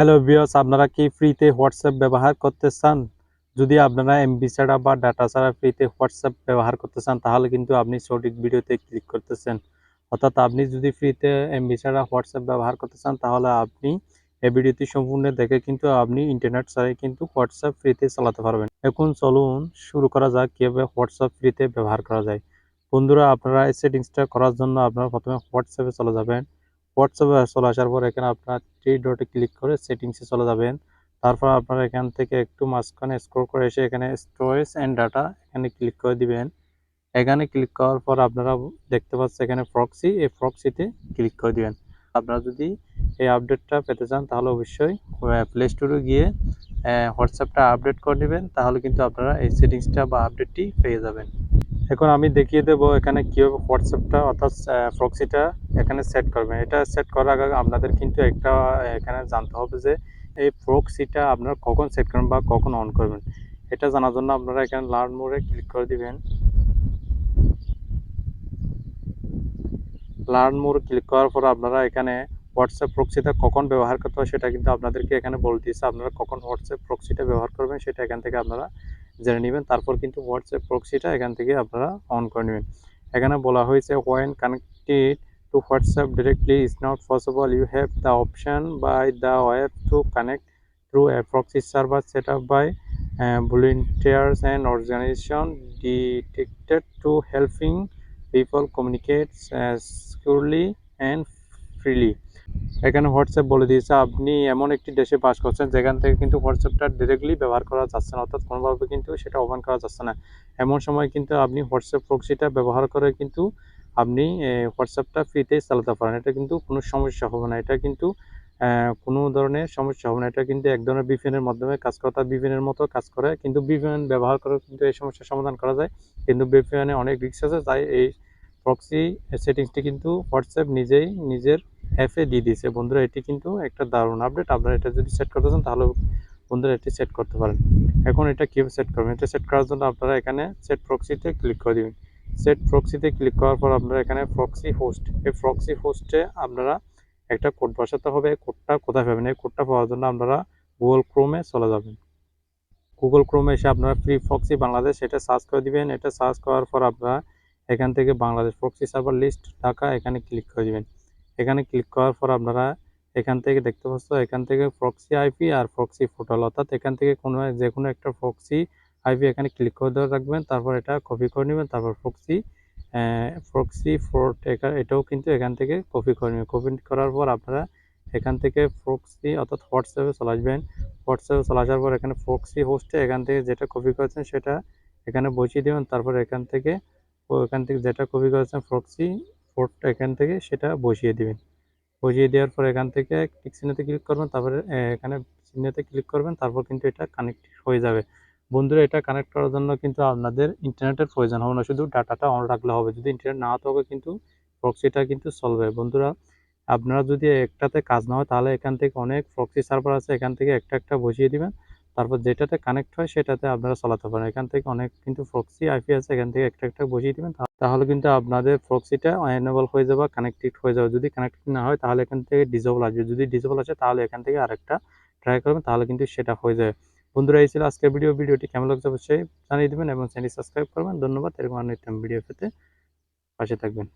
Hello viewers, আপনারা কি ফ্রিতে হোয়াটসঅ্যাপ ব্যবহার করতে চান? যদি আপনারা এমবি ছাড়া বা ডাটা ছাড়া ফ্রিতে হোয়াটসঅ্যাপ ব্যবহার করতে চান, তাহলে কিন্তু আপনি সঠিক ভিডিওতে ক্লিক করতেছেন। অর্থাৎ আপনি যদি ফ্রিতে এমবি ছাড়া হোয়াটসঅ্যাপ ব্যবহার করতে চান, তাহলে আপনি এই ভিডিওটি সম্পূর্ণ দেখে কিন্তু আপনি ইন্টারনেট ছাড়াই কিন্তু হোয়াটসঅ্যাপ ফ্রিতে চালাতে পারবেন। এখন চলুন শুরু করা যাক কিভাবে হোয়াটসঅ্যাপ ফ্রিতে ব্যবহার করা যায়। বন্ধুরা, আপনারা এই সেটিংসটা করার জন্য আপনারা প্রথমে হোয়াটসঅ্যাপে চলে যাবেন। হোয়াটসঅ্যাপে চলে আসার পর এখানে আপনার থ্রি ডটে ক্লিক করে সেটিংসে চলে যাবেন। তারপর আপনারা এখান থেকে একটু মাঝখানে স্ক্রল করে এসে এখানে স্টোরেজ অ্যান্ড ডাটা এখানে ক্লিক করে দিবেন। এখানে ক্লিক করার পর আপনারা দেখতে পাচ্ছেন এখানে প্রক্সি, এই প্রক্সিতে ক্লিক করে দিবেন। আপনারা যদি এই আপডেটটা পেতে চান তাহলে অবশ্যই প্লে স্টোরে গিয়ে হোয়াটসঅ্যাপটা আপডেট করে নেবেন, তাহলে কিন্তু আপনারা এই সেটিংসটা বা আপডেটটি পেয়ে যাবেন। এখন আমি দেখিয়ে দেবো এখানে কীভাবে হোয়াটসঅ্যাপটা অর্থাৎ প্রক্সিটা এখানে সেট করবেন। এটা সেট করার আগে আপনাদের কিন্তু একটা এখানে জানতে হবে যে এই প্রক্সিটা আপনারা কখন সেট করবেন বা কখন অন করবেন। এটা জানার জন্য আপনারা এখানে লার্ন মোডে ক্লিক করে দিবেন। লার্ন মোড ক্লিক করার পর আপনারা এখানে হোয়াটসঅ্যাপ প্রক্সিটা কখন ব্যবহার করতে হয় সেটা কিন্তু আপনাদেরকে এখানে বলে দিয়েছে। আপনারা কখন হোয়াটসঅ্যাপ প্রক্সিটা ব্যবহার করবেন সেটা এখান থেকে আপনারা জেনে নেবেন। তারপর কিন্তু হোয়াটসঅ্যাপ প্রক্সিটা এখান থেকে আপনারা অন করে নেবেন। এখানে বলা হয়েছে when connected to WhatsApp directly is not possible, you have the option by the web to connect through a proxy server set up by volunteers and organization dedicated to helping people communicate securely and freely. এখানে WhatsApp বলে দিয়েছে আপনি এমন একটি দেশে বাস করছেন যেখান থেকে কিন্তু হোয়াটসঅ্যাপটা ডিরেক্টলি ব্যবহার করা যাচ্ছে না, অর্থাৎ কোনোভাবে কিন্তু সেটা ওপেন করা যাচ্ছে না। এমন সময় কিন্তু আপনি হোয়াটসঅ্যাপ প্রক্সিটা ব্যবহার করে কিন্তু আপনি হোয়াটসঅ্যাপটা ফ্রিতেই চালাতে পারেন। এটা কিন্তু কোনো সমস্যা হবে না, এটা কিন্তু কোনো ধরনের সমস্যা হবে না। এটা কিন্তু এক ধরনের ভিপিএনের মাধ্যমে কাজ করে, অর্থাৎ ভিপিএনের মতো কাজ করে, কিন্তু ভিপিএন ব্যবহার করে কিন্তু এই সমস্যার সমাধান করা যায়। কিন্তু ভিপিএনে অনেক রিস্ক আছে, তাই এই প্রক্সি সেটিংসটি কিন্তু হোয়াটসঅ্যাপ নিজেই নিজের অ্যাপে দিয়ে দিয়েছে। বন্ধুরা, এটি কিন্তু একটা দারুণ আপডেট। আপনারা এটা যদি সেট করতে চান তাহলে বন্ধুরা এটি সেট করতে পারেন। এখন এটা কীভাবে সেট করবেন? এটা সেট করার জন্য আপনারা এখানে সেট প্রক্সিতে ক্লিক করে দেবেন। সেট প্রক্সিতে ক্লিক করার পর আপনারা এখানে প্রক্সি হোস্ট, এই প্রক্সি হোস্টে আপনারা একটা কোড বসাতে হবে। কোডটা কোথায় পাবেন? এই কোডটা পাওয়ার জন্য আপনারা গুগল ক্রোমে চলে যাবেন। গুগল ক্রোমে এসে আপনারা ফ্রি প্রক্সি বাংলাদেশ এটা সার্চ করে দিবেন। এটা সার্চ করার পর আপনারা এখান থেকে Bangladesh proxy server list Dhaka এখানে ক্লিক করে দিবেন। এখানে ক্লিক করার পর আপনারা এখান থেকে দেখতে পাচ্ছ এখান থেকে প্রক্সি আইপি আর প্রক্সি পোর্টাল, অর্থাৎ এখান থেকে যে কোনো একটা প্রক্সি আইপি এখানে ক্লিক করে ধরে রাখবেন। তারপর এটা কপি করে নেবেন। তারপর প্রক্সি ফোর্ট এটাও কিন্তু এখান থেকে কপি করে নেবেন। কপি করার পর আপনারা এখান থেকে প্রক্সি অর্থাৎ হোয়াটসঅ্যাপে চলে আসবেন। হোয়াটসঅ্যাপে চলে আসার পর এখানে প্রক্সি হোস্টে এখান থেকে যেটা কপি করেছেন সেটা এখানে বসিয়ে দেবেন। তারপর এখান থেকে যেটা কপি করেছেন প্রক্সি পোর্টটা এখান থেকে সেটা বসিয়ে দিবেন। বসিয়ে দেওয়ার পর এখান থেকে টিক চিহ্নতে ক্লিক করবেন। তারপরে এখানে চিহ্নতে ক্লিক করবেন। তারপর কিন্তু এটা কানেক্ট হয়ে যাবে। বন্ধুরা, এটা কানেক্ট করার জন্য কিন্তু আপনাদের ইন্টারনেটের প্রয়োজন হবে না, শুধু ডাটাটা অন রাখলে হবে। যদি ইন্টারনেট না থাকে কিন্তু প্রক্সিটা কিন্তু চলবে। বন্ধুরা, আপনারা যদি একটাতে কাজ না হয় তাহলে এখান থেকে অনেক প্রক্সি সার্ভার আছে, এখান থেকে একটা একটা বসিয়ে দিবেন। তারপর যেটাতে কানেক্ট হয় সেটাতে আপনারা চালাতে পারেন। এখান থেকে অনেক কিন্তু প্রক্সি আইপি আছে, এখান থেকে একটা একটা বসিয়ে দিবেন। তাহলে কিন্তু আপনাদের প্রক্সিটা এনেবল হয়ে যাবে, কানেক্টেড হয়ে যাবে। যদি কানেক্টেড না হয় তাহলে এখান থেকে ডিসেবল আসবে। যদি ডিসেবল আসে তাহলে এখান থেকে আরেকটা ট্রাই করবেন, তাহলে কিন্তু সেটা হয়ে যাবে। বন্ধুরা, এই ছিল আজকের ভিডিওটি কেমন লাগছে অবশ্যই জানিয়ে দেবেন এবং চ্যানেল সাবস্ক্রাইব করবেন। ধন্যবাদ। এরকম অনেক ভিডিও পেতে পাশে থাকবেন।